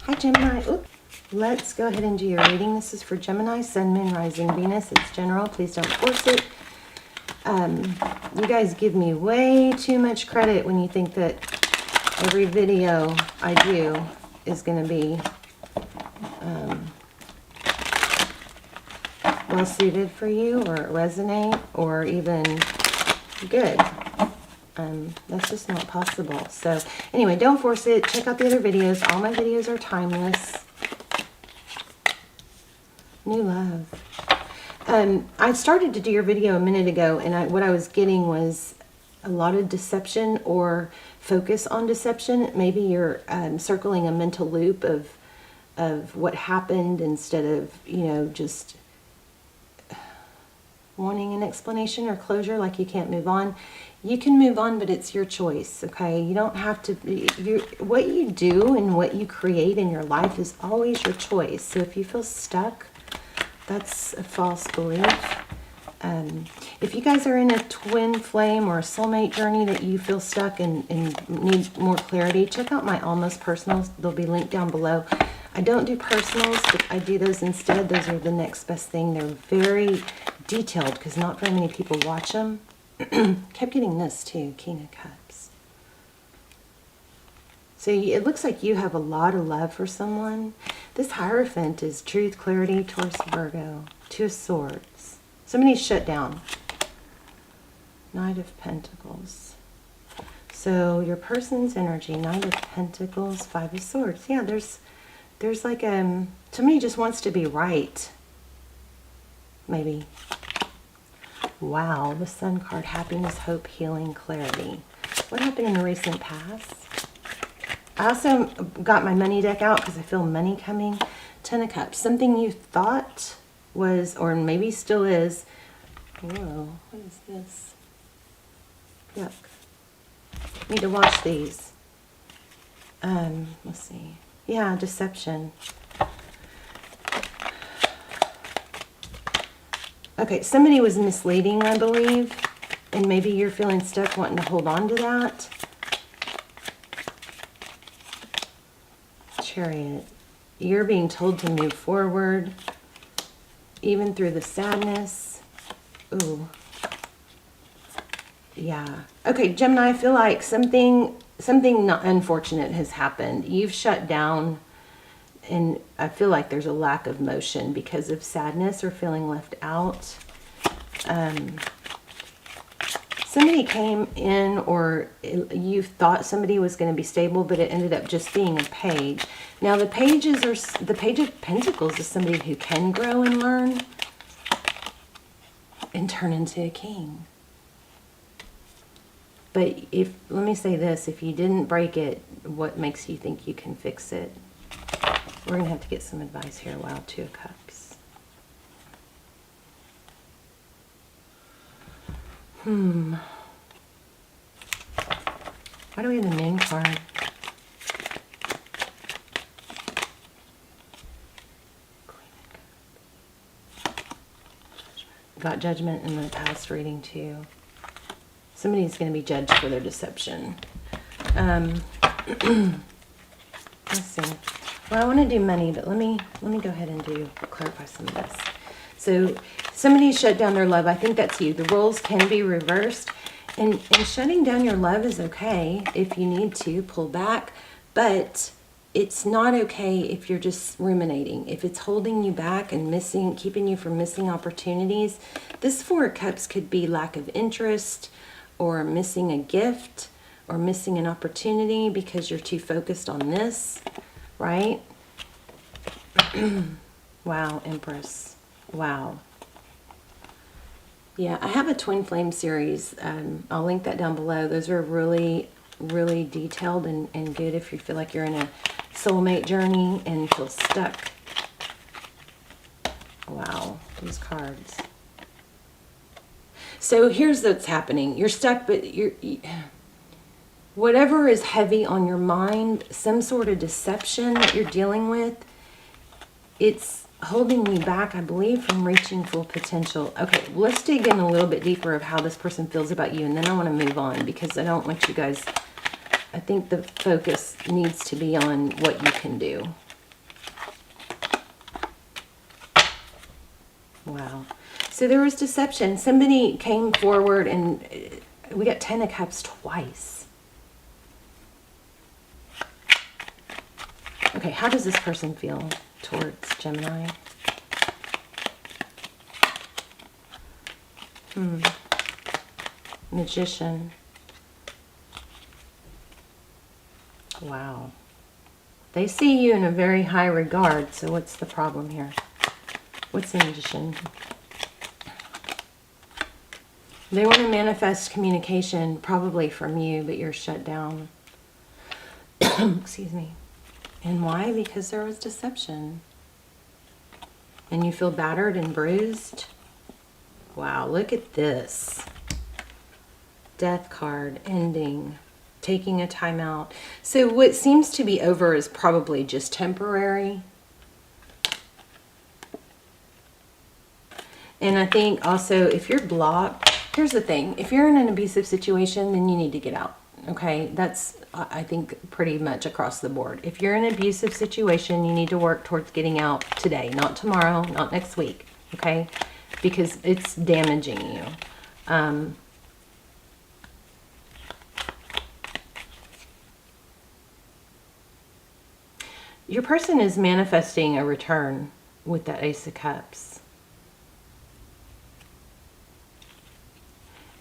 Hi, Gemini. Oop. Let's go ahead and do your reading. This is for Gemini, Sun, Moon, Rising, Venus. It's general. Please don't force it. You guys give me way too much credit when you think that every video I do is going to be well suited for you, or resonate, or even good. That's just not possible. So anyway, don't force it. Check out the other videos. All my videos are timeless. New love. I started to do your video a minute ago, and what I was getting was a lot of deception or focus on deception. Maybe you're circling a mental loop of what happened instead of, you know, just wanting an explanation or closure, like you can't move on. You can move on, but it's your choice, okay? You don't have to. What you do and what you create in your life is always your choice. So if you feel stuck, that's a false belief. If you guys are in a twin flame or a soulmate journey that you feel stuck and need more clarity, check out my almost personals. They'll be linked down below. I don't do personals, but I do those instead. Those are the next best thing. They're very detailed because not very many people watch them. Kept getting this too, King of Cups. So it looks like you have a lot of love for someone. This Hierophant is truth, clarity, Taurus, Virgo. Two of Swords. Somebody's shut down. Knight of Pentacles. So your person's energy, Knight of Pentacles, Five of Swords. Yeah, there's like somebody just wants to be right. Maybe. Wow, the Sun card, happiness, hope, healing, clarity. What happened in the recent past? I also got my money deck out because I feel money coming. Ten of Cups, something you thought was, or maybe still is. Whoa, what is this? Yuck. Need to wash these. Let's see. Yeah, deception. Okay, somebody was misleading, I believe, and maybe you're feeling stuck wanting to hold on to that. Chariot. You're being told to move forward, even through the sadness. Ooh. Yeah. Okay, Gemini, I feel like something not unfortunate has happened. You've shut down, and I feel like there's a lack of motion because of sadness or feeling left out. Somebody came in, or you thought somebody was going to be stable, but it ended up just being a page. Now the Page of Pentacles is somebody who can grow and learn and turn into a king. But let me say this, if you didn't break it, what makes you think you can fix it? We're going to have to get some advice here. Wow, Two of Cups. Why do we have the Moon card? Got Judgment in the past reading too. Somebody's going to be judged for their deception. Let's see. Well, I want to do money, but let me go ahead and clarify some of this. So somebody shut down their love. I think that's you. The roles can be reversed, and shutting down your love is okay if you need to pull back, but it's not okay if you're just ruminating. If it's holding you back and keeping you from missing opportunities. This Four of Cups could be lack of interest, or missing a gift, or missing an opportunity because you're too focused on this, right? Wow, Empress. Wow. Yeah, I have a Twin Flame series. I'll link that down below. Those are really, really detailed and good if you feel like you're in a soulmate journey and feel stuck. Wow, these cards. So here's what's happening. You're stuck, but whatever is heavy on your mind, some sort of deception that you're dealing with, it's holding you back, I believe, from reaching full potential. Okay, let's dig in a little bit deeper of how this person feels about you, and then I want to move on because I don't want you guys, I think the focus needs to be on what you can do. Wow. So there was deception. Somebody came forward and we got 10 of Cups twice. Okay, how does this person feel towards Gemini? Magician. Wow. They see you in a very high regard, so what's the problem here? What's the Magician? They want to manifest communication, probably from you, but you're shut down. Excuse me. And why? Because there was deception. And you feel battered and bruised. Wow, look at this. Death card, ending, taking a time out. So what seems to be over is probably just temporary. And I think also if you're blocked, here's the thing. If you're in an abusive situation, then you need to get out. Okay, that's, I think, pretty much across the board. If you're in an abusive situation, you need to work towards getting out today, not tomorrow, not next week. Okay, because it's damaging you. Your person is manifesting a return with that Ace of Cups.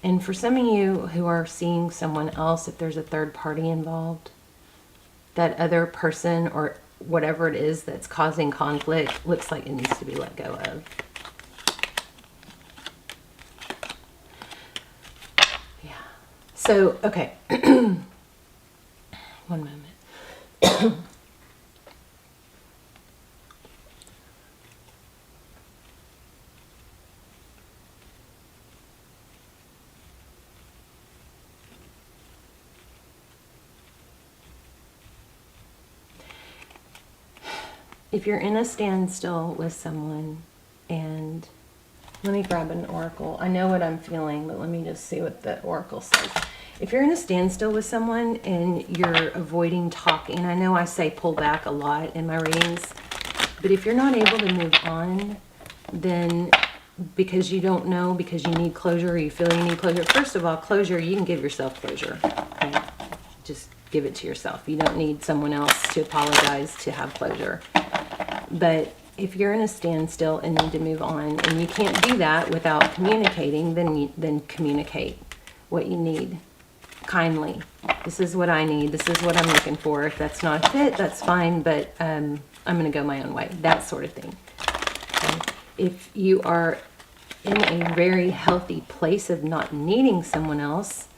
And for some of you who are seeing someone else, if there's a third party involved, that other person or whatever it is that's causing conflict looks like it needs to be let go of. Yeah. So, okay. One moment. If you're in a standstill with someone, and let me grab an oracle. I know what I'm feeling, but let me just see what the oracle says. If you're in a standstill with someone and you're avoiding talking, I know I say pull back a lot in my readings, but if you're not able to move on, then because you don't know, because you need closure, or you feel you need closure. First of all, closure, you can give yourself closure. Okay? Just give it to yourself. You don't need someone else to apologize to have closure. But if you're in a standstill and need to move on, and you can't do that without communicating, then communicate what you need kindly. This is what I need. This is what I'm looking for. If that's not a fit, that's fine, but I'm going to go my own way. That sort of thing. Okay? If you are in a very healthy place of not needing someone else,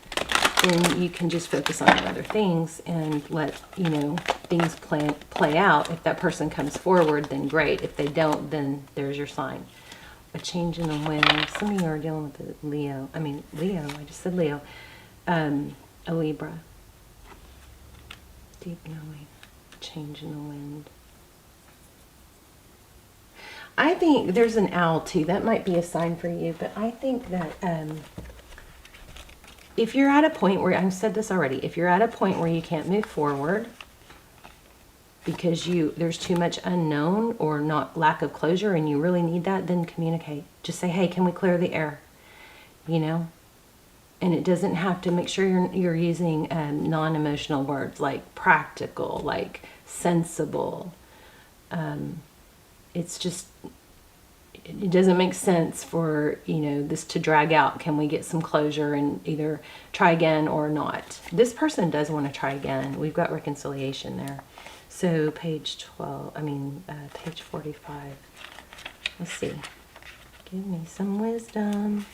then you can just focus on other things and let, you know, things play out. If that person comes forward, then great. If they don't, then there's your sign. A change in the wind. Some of you are dealing with a Leo. I just said Leo. A Libra. Deep knowing. Change in the wind. I think there's an owl too. That might be a sign for you, but I think that if you're at a point where, I've said this already, if you're at a point where you can't move forward because there's too much unknown or not lack of closure and you really need that, then communicate. Just say, hey, can we clear the air? You know? And it doesn't have to, make sure you're using non-emotional words like practical, like sensible. It's just, it doesn't make sense for, you know, this to drag out. Can we get some closure and either try again or not? This person does want to try again. We've got reconciliation there. So page 45. Let's see. Give me some wisdom.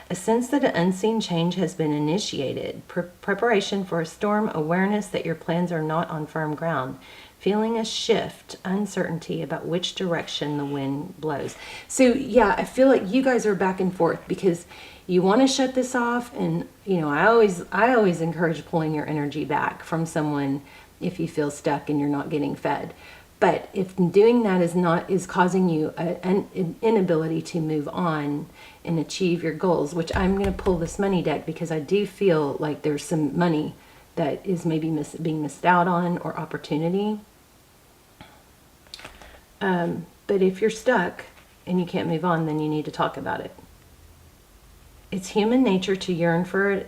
A sense that an unseen change has been initiated. Preparation for a storm. Awareness that your plans are not on firm ground. Feeling a shift, uncertainty about which direction the wind blows. So yeah, I feel like you guys are back and forth because you want to shut this off, and you know, I always encourage pulling your energy back from someone if you feel stuck and you're not getting fed. But if doing that is causing you an inability to move on and achieve your goals, which I'm going to pull this money deck because I do feel like there's some money that is maybe being missed out on, or opportunity. But if you're stuck and you can't move on, then you need to talk about it. It's human nature to yearn for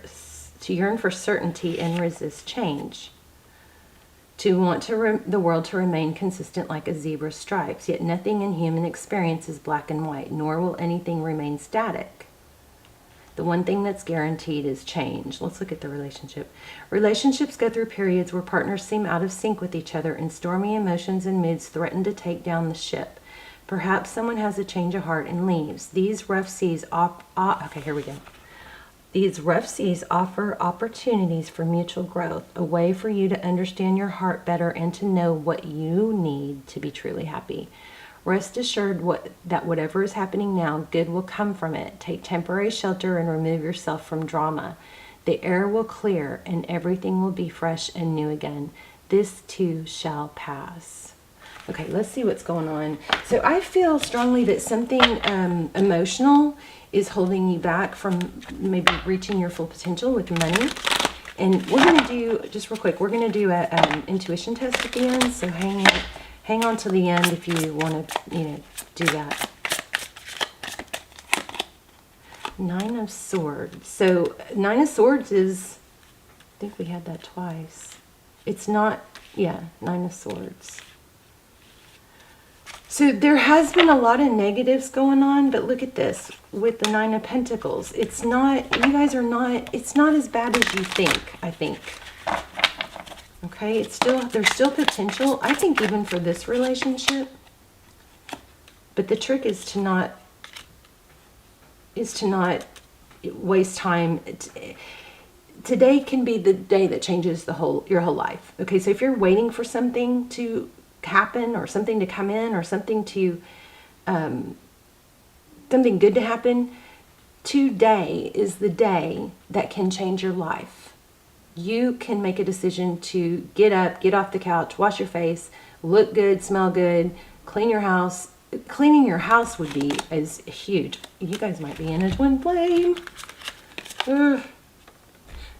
certainty and resist change. To want the world to remain consistent like a zebra's stripes, yet nothing in human experience is black and white, nor will anything remain static. The one thing that's guaranteed is change. Let's look at the relationship. Relationships go through periods where partners seem out of sync with each other and stormy emotions and moods threaten to take down the ship. Perhaps someone has a change of heart and leaves. These rough seas These rough seas offer opportunities for mutual growth, a way for you to understand your heart better and to know what you need to be truly happy. Rest assured that whatever is happening now, good will come from it. Take temporary shelter and remove yourself from drama. The air will clear and everything will be fresh and new again. This too shall pass. Okay, let's see what's going on. So I feel strongly that something emotional is holding you back from maybe reaching your full potential with money. And we're going to do, just real quick, we're going to do an intuition test at the end. So hang on to the end if you want to, do that. Nine of Swords. So Nine of Swords is, I think we had that twice. It's not, Nine of Swords. So there has been a lot of negatives going on, but look at this with the Nine of Pentacles. It's not, you guys are not, it's not as bad as you think, I think. Okay, there's still potential, I think, even for this relationship. But the trick is to not waste time. Today can be the day that changes your whole life. Okay, so if you're waiting for something to happen or something to come in or something to something good to happen, today is the day that can change your life. You can make a decision to get up, get off the couch, wash your face, look good, smell good, clean your house. Cleaning your house would be as huge. You guys might be in a twin flame.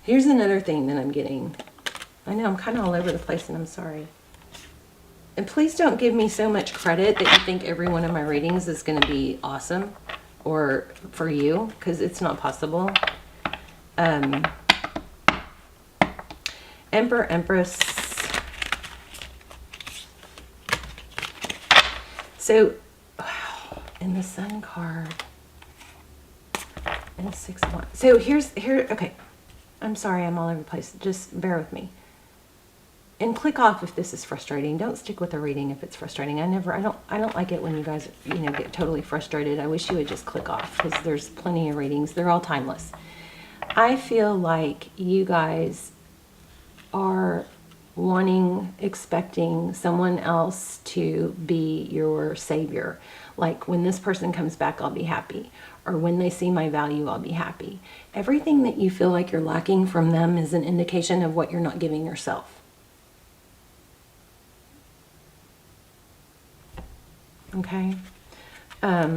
Here's another thing that I'm getting. I know I'm kind of all over the place and I'm sorry. And please don't give me so much credit that you think every one of my readings is going to be awesome or for you, because it's not possible. Emperor, Empress. So, wow, and the Sun card. And 6 of Wands. So okay. I'm sorry, I'm all over the place. Just bear with me. And click off if this is frustrating. Don't stick with the reading if it's frustrating. I don't like it when you guys, get totally frustrated. I wish you would just click off because there's plenty of readings. They're all timeless. I feel like you guys are expecting someone else to be your savior. Like, when this person comes back, I'll be happy. Or when they see my value, I'll be happy. Everything that you feel like you're lacking from them is an indication of what you're not giving yourself. Okay. Tell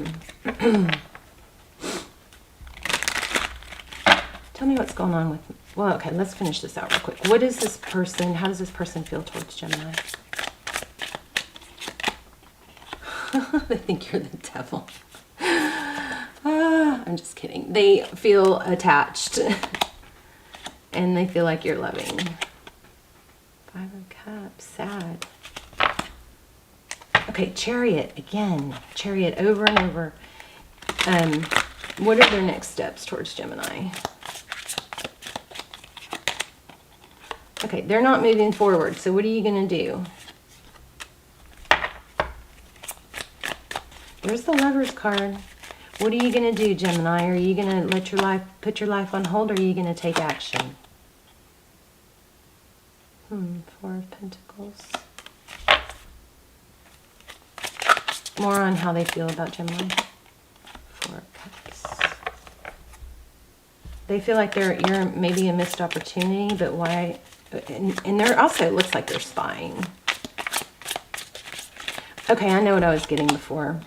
me what's going on with, well, okay, let's finish this out real quick. What is this person, how does this person feel towards Gemini? They think you're the devil. I'm just kidding. They feel attached and they feel like you're loving. 5 of Cups, sad. Okay, Chariot again. Chariot over and over. What are their next steps towards Gemini? Okay, they're not moving forward. So what are you going to do? There's the Lover's card. What are you going to do, Gemini? Are you going to put your life on hold, or are you going to take action? 4 of Pentacles. More on how they feel about Gemini. 4 of Cups. They feel like you're maybe a missed opportunity, but why? And there also looks like they're spying. Okay, I know what I was getting before.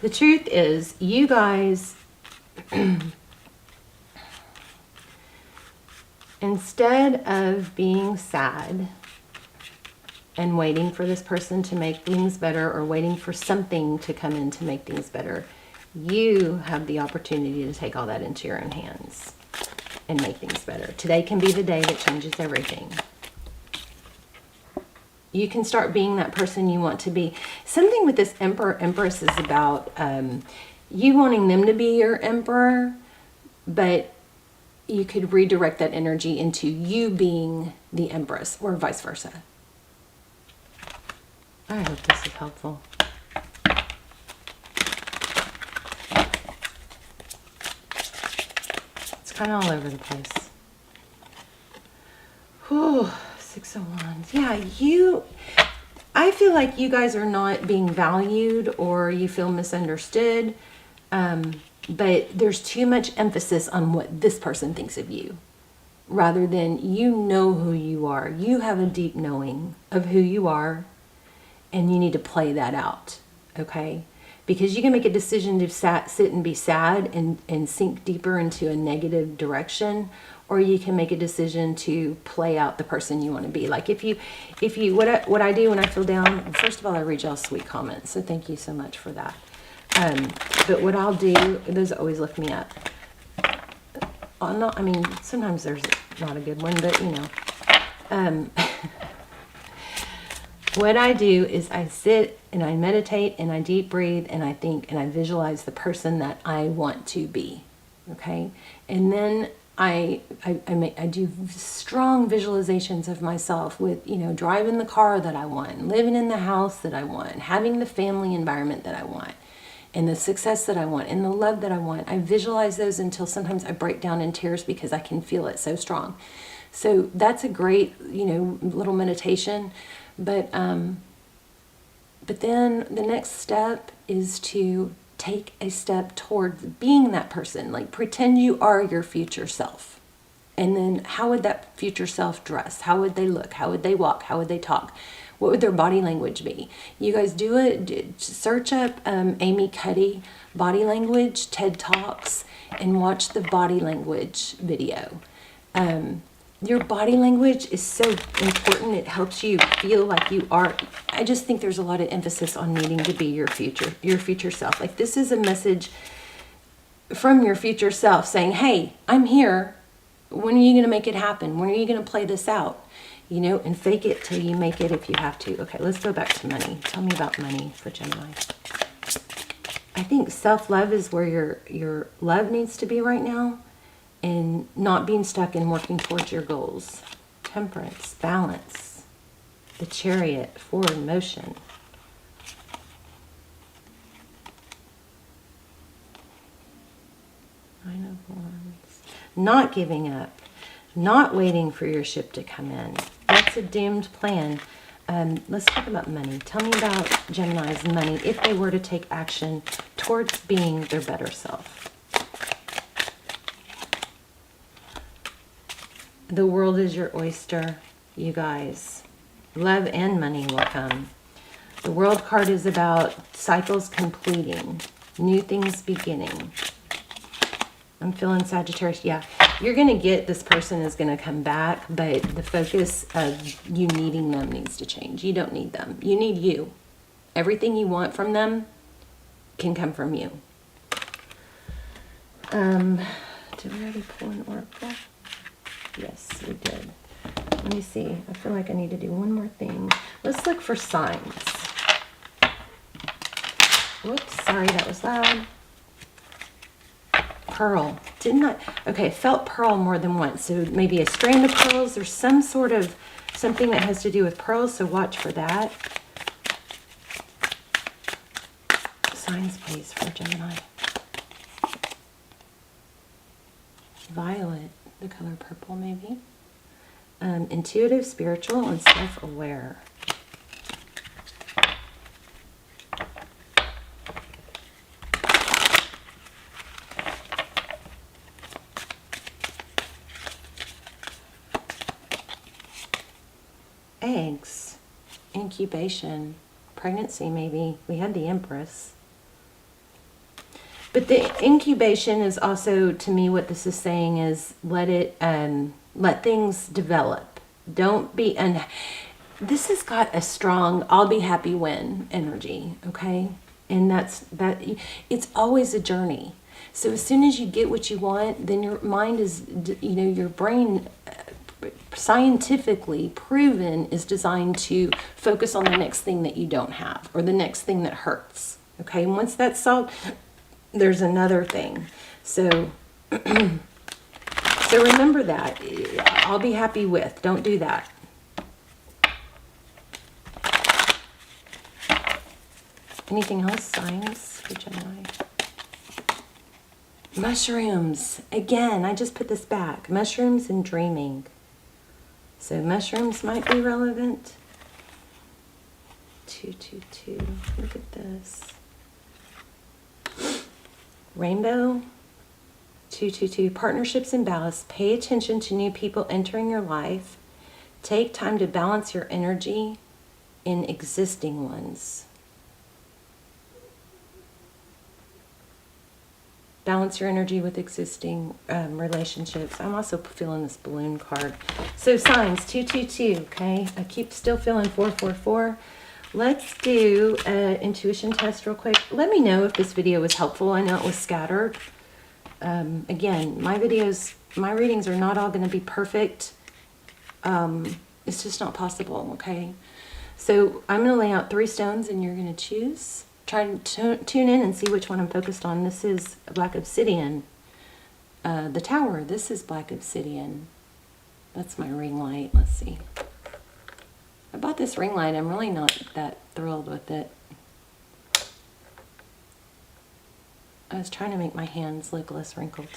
The truth is, you guys, instead of being sad and waiting for this person to make things better, or waiting for something to come in to make things better. You have the opportunity to take all that into your own hands and make things better. Today can be the day that changes everything. You can start being that person you want to be. Something with this Emperor, Empress is about you wanting them to be your emperor, but you could redirect that energy into you being the Empress, or vice versa. I hope this is helpful. It's kind of all over the place. Whew, 6 of Wands. Yeah, I feel like you guys are not being valued, or you feel misunderstood. But there's too much emphasis on what this person thinks of you, rather than you know who you are. You have a deep knowing of who you are, and you need to play that out, okay? Because you can make a decision to sit and be sad and sink deeper into a negative direction, or you can make a decision to play out the person you want to be. Like what I do when I feel down, first of all, I read y'all's sweet comments, so thank you so much for that. But what I'll do, those always lift me up. Sometimes there's not a good one, but you know. What I do is I sit and I meditate and I deep breathe and I think and I visualize the person that I want to be. Okay? And then I do strong visualizations of myself with, you know, driving the car that I want, living in the house that I want, having the family environment that I want, and the success that I want, and the love that I want. I visualize those until sometimes I break down in tears because I can feel it so strong. So that's a great, you know, little meditation. But then the next step is to take a step towards being that person. Like, pretend you are your future self. And then how would that future self dress? How would they look? How would they walk? How would they talk? What would their body language be? You guys do it. Search up Amy Cuddy body language, TED Talks, and watch the body language video. Your body language is so important. It helps you feel like you are. I just think there's a lot of emphasis on needing to be your future self. Like, this is a message from your future self saying, hey, I'm here. When are you going to make it happen? When are you going to play this out? You know, and fake it till you make it if you have to. Okay, let's go back to money. Tell me about money for Gemini. I think self-love is where your love needs to be right now, and not being stuck in working towards your goals. Temperance, balance, the Chariot, forward motion. Nine of Wands. Not giving up. Not waiting for your ship to come in. That's a doomed plan. Let's talk about money. Tell me about Gemini's money if they were to take action towards being their better self. The world is your oyster, you guys. Love and money will come. The World card is about cycles completing, new things beginning. I'm feeling Sagittarius. Yeah, you're going to get, this person is going to come back, but the focus of you needing them needs to change. You don't need them. You need you. Everything you want from them can come from you. Did we already pull an oracle? Yes, we did. Let me see. I feel like I need to do one more thing. Let's look for signs. Whoops, sorry, that was loud. Pearl. Didn't I? Okay, felt pearl more than once. So maybe a strand of pearls. There's some sort of something that has to do with pearls, so watch for that. Signs, please, for Gemini. Violet, the color purple, maybe. Intuitive, spiritual, and self-aware. Eggs, incubation, pregnancy, maybe. We had the Empress. But the incubation is also, to me, what this is saying is let things develop. Don't be, this has got a strong I'll be happy when energy, okay? And it's always a journey. So as soon as you get what you want, then your mind is, your brain, scientifically proven, is designed to focus on the next thing that you don't have, or the next thing that hurts. Okay, and once that's solved, there's another thing. So, so remember that. I'll be happy with. Don't do that. Anything else? Signs for Gemini? Mushrooms. Again, I just put this back. Mushrooms and dreaming. So mushrooms might be relevant. 222. Look at this. Rainbow. 222. Partnerships and balance. Pay attention to new people entering your life. Take time to balance your energy in existing ones. Balance your energy with existing relationships. I'm also feeling this balloon card. So signs, 222, okay? I keep still feeling 444. Let's do an intuition test real quick. Let me know if this video was helpful. I know it was scattered. Again, my readings are not all going to be perfect. It's just not possible, okay? So I'm going to lay out 3 stones and you're going to choose. Try to tune in and see which one I'm focused on. This is black obsidian. The tower, this is black obsidian. That's my ring light. Let's see. I bought this ring light. I'm really not that thrilled with it. I was trying to make my hands look less wrinkled.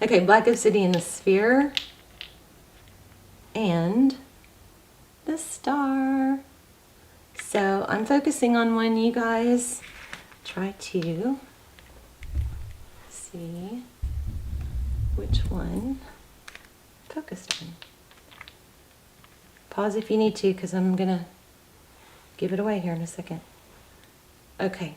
Okay, black obsidian, the sphere, and the star. So I'm focusing on one. You guys try to see which one focused on. Pause if you need to, because I'm going to give it away here in a second. Okay.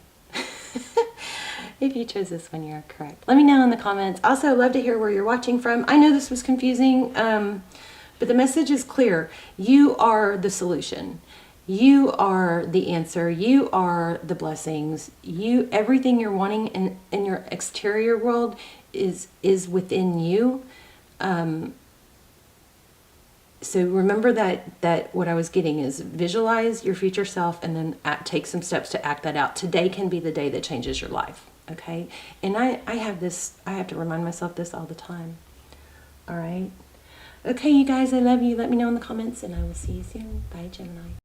If you chose this one, you're correct. Let me know in the comments. Also, I'd love to hear where you're watching from. I know this was confusing, but the message is clear. You are the solution. You are the answer. You are the blessings. Everything you're wanting in your exterior world is within you. So remember that what I was getting is visualize your future self and then take some steps to act that out. Today can be the day that changes your life. Okay. And I have to remind myself this all the time. All right. Okay, you guys, I love you. Let me know in the comments and I will see you soon. Bye, Gemini.